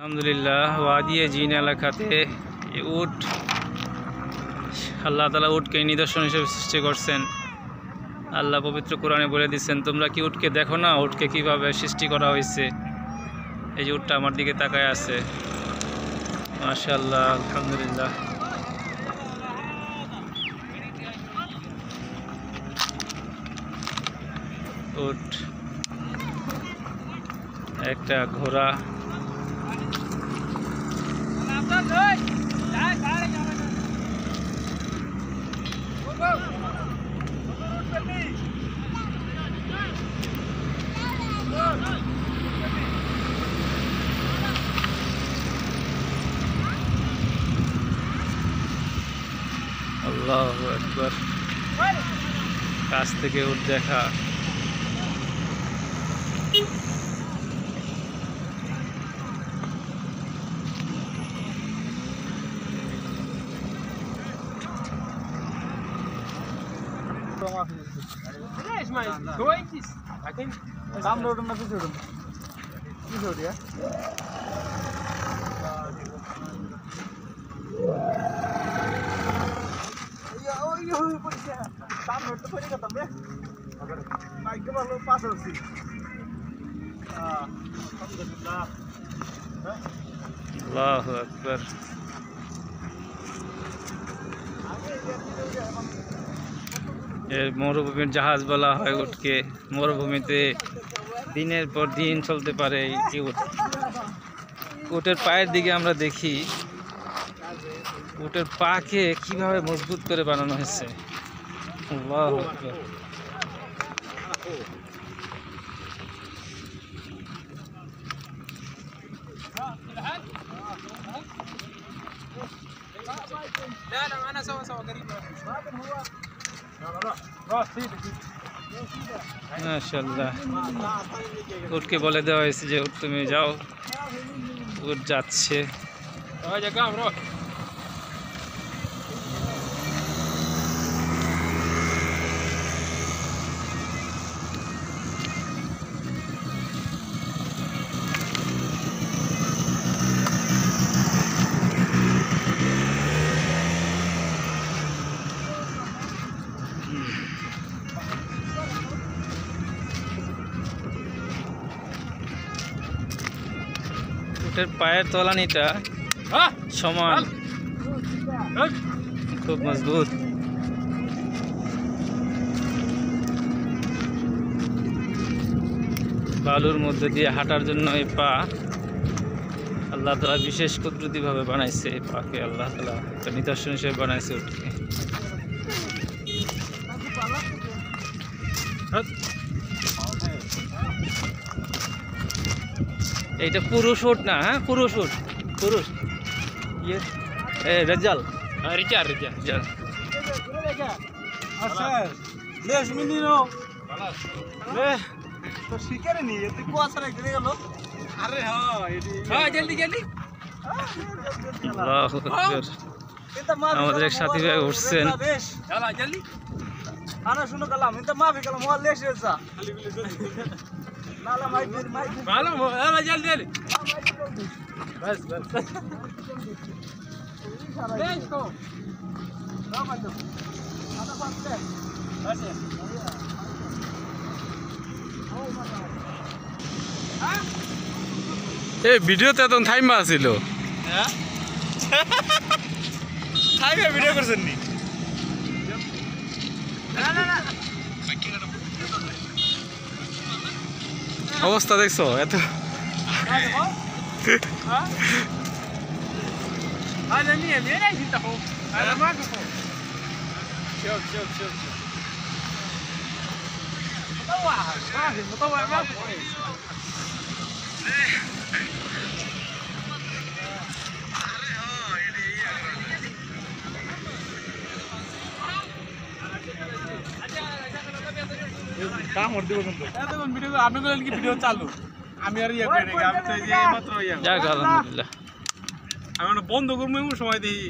আলহামদুলিল্লাহ ওয়াদিয়ে জিন এলাকাতে উট আল্লাহ তাআলা উটকে নিদর্শন হিসেবে সৃষ্টি করছেন। আল্লাহ পবিত্র কোরআনে বলে দিচ্ছেন, তোমরা কি উটকে দেখো না, উটকে কিভাবে সৃষ্টি করা হয়েছে। এই যে উটটা আমার দিকে তাকায় আছে, মাশাআল্লাহ, আলহামদুলিল্লাহ। উট, একটা ঘোড়া, আল্লাহু আকবার। কাছ থেকে উট দেখা, আল্লাহু আকবার। এর মরুভূমির জাহাজ বলা হয় উটকে। মরুভূমিতে দিনের পর দিন চলতে পারে এই উট। উটের পায়ের দিকে আমরা দেখি উটের পাকে কিভাবে মজবুত করে বানানো হয়েছে। আল্লাহু আকবার। মাশাআল্লাহ, উটকে বলে দেওয়া হয়েছে যে উট তুমি যাও, উট যাচ্ছে। উটের পায়ের তলানিটা সমান, খুব মজবুত। বালুর মধ্যে দিয়ে হাঁটার জন্য এই পা আল্লাহ তাআলা বিশেষ কুদরতিভাবে বানাইছে। এই পাকে আল্লাহ তাআলা একটা নিদর্শন হিসেবে বানাইছে উটকে। এইটা পুরুষ উট না? হ্যাঁ, পুরুষ উট, পুরুষ। ইয়ে রেজাল, রিচা রিচা রিজাল। আমাদের এক সাথী ভাই উঠছেন। এই ভিডিওতে এত থাইমা ছিল, ভিডিও করছেন নি? অবস্থা দেখছো এত। ভিডিও চালু, আমি আর আলহামদুলিল্লাহ আমি বন্ধ করবো সময় দিই।